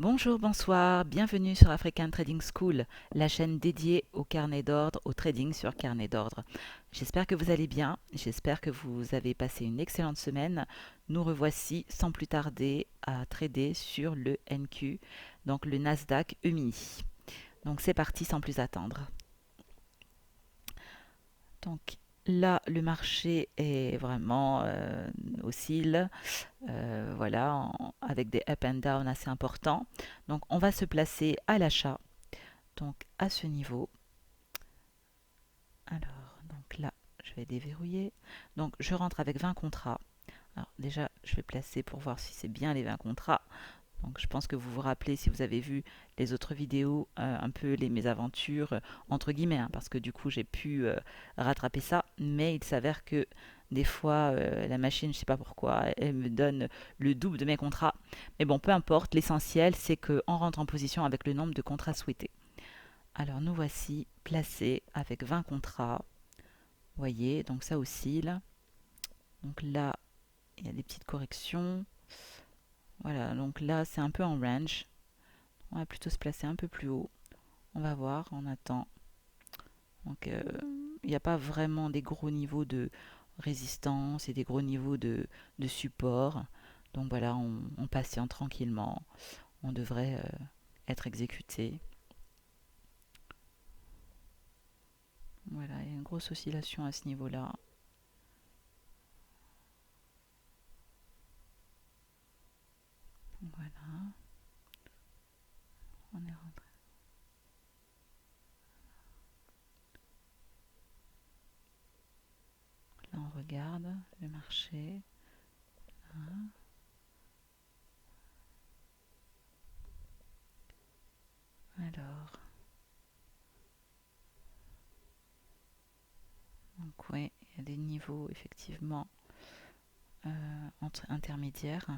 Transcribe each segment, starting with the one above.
Bonjour, bonsoir, bienvenue sur African Trading School, la chaîne dédiée au carnet d'ordre, au trading sur carnet d'ordre. J'espère que vous allez bien, j'espère que vous avez passé une excellente semaine. Nous revoici sans plus tarder à trader sur le NQ, donc le Nasdaq E-mini. Donc c'est parti sans plus attendre. Donc là, le marché est vraiment oscille. Voilà, avec des up and down assez importants. Donc on va se placer à l'achat, donc à ce niveau. Alors, donc là, je vais déverrouiller. Donc je rentre avec 20 contrats. Alors déjà, je vais placer pour voir si c'est bien les 20 contrats. Donc je pense que vous vous rappelez, si vous avez vu les autres vidéos, un peu les mésaventures, entre guillemets, hein, parce que du coup j'ai pu rattraper ça, mais il s'avère que des fois la machine, je sais pas pourquoi, elle me donne le double de mes contrats. Mais bon, peu importe, l'essentiel c'est qu'on rentre en position avec le nombre de contrats souhaités. Alors nous voici placés avec 20 contrats. Vous voyez, donc ça oscille. Donc là, il y a des petites corrections. Voilà, donc là c'est un peu en range. On va plutôt se placer un peu plus haut. On va voir, on attend. Donc, il n'y a pas vraiment des gros niveaux de résistance et des gros niveaux de support. Donc voilà, on patiente tranquillement. On devrait être exécuté. Voilà, il y a une grosse oscillation à ce niveau-là. Voilà, on est rentré. Là, on regarde le marché. Hein. Alors, donc oui, il y a des niveaux effectivement intermédiaires.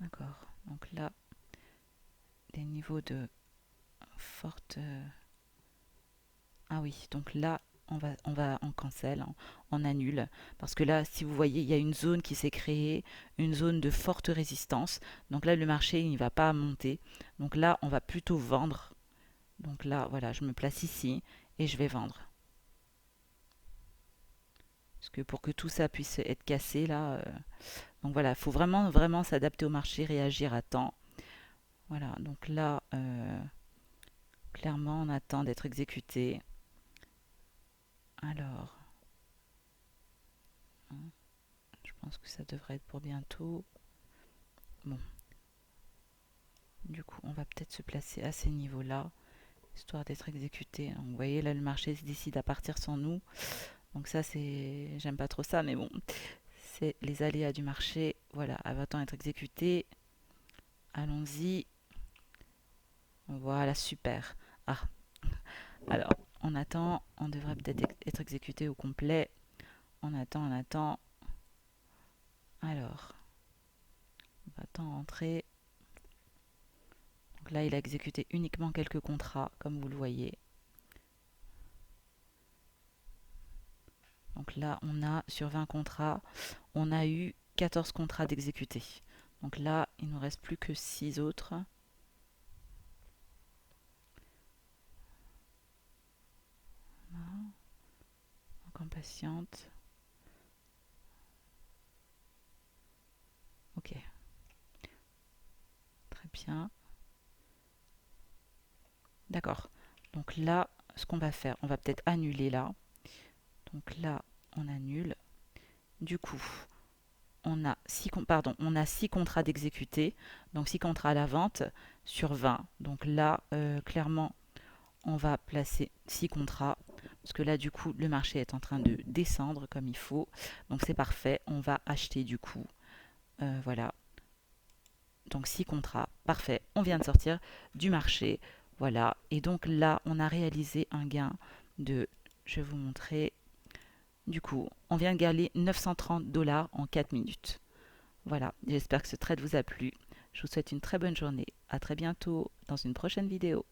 D'accord. Donc là, des niveaux de forte. Ah oui, donc là, on cancelle, on annule. Parce que là, si vous voyez, il y a une zone qui s'est créée, une zone de forte résistance. Donc là, le marché, il ne va pas monter. Donc là, on va plutôt vendre. Donc là, voilà, je me place ici et je vais vendre. Parce que pour que tout ça puisse être cassé, là. Donc voilà, il faut vraiment, vraiment s'adapter au marché, réagir à temps. Voilà, donc là, clairement, on attend d'être exécuté. Alors, hein, je pense que ça devrait être pour bientôt. Bon, du coup, on va peut-être se placer à ces niveaux-là, histoire d'être exécuté. Donc, vous voyez, là, le marché se décide à partir sans nous. Donc ça, c'est... J'aime pas trop ça, mais bon, c'est les aléas du marché. Voilà, elle va-t-on être exécuté. Allons-y. Voilà, super. Ah, alors, on attend. On devrait peut-être être exécuté au complet. On attend, on attend. Alors, on va-t-on rentrer. Donc là, il a exécuté uniquement quelques contrats, comme vous le voyez. Donc là, on a sur 20 contrats, on a eu 14 contrats d'exécutés. Donc là, il ne nous reste plus que 6 autres. Voilà. Donc on patiente. Ok, très bien. D'accord. Donc là, ce qu'on va faire, on va peut-être annuler là. Donc là, on annule. Du coup, on a 6 contrats d'exécutés. Donc 6 contrats à la vente sur 20. Donc là, clairement, on va placer 6 contrats. Parce que là, du coup, le marché est en train de descendre comme il faut. Donc c'est parfait. On va acheter du coup. Voilà. Donc 6 contrats. Parfait. On vient de sortir du marché. Voilà. Et donc là, on a réalisé un gain de... Je vais vous montrer. Du coup, on vient de gagner 930 dollars en 4 minutes. Voilà. J'espère que ce trade vous a plu. Je vous souhaite une très bonne journée. À très bientôt dans une prochaine vidéo.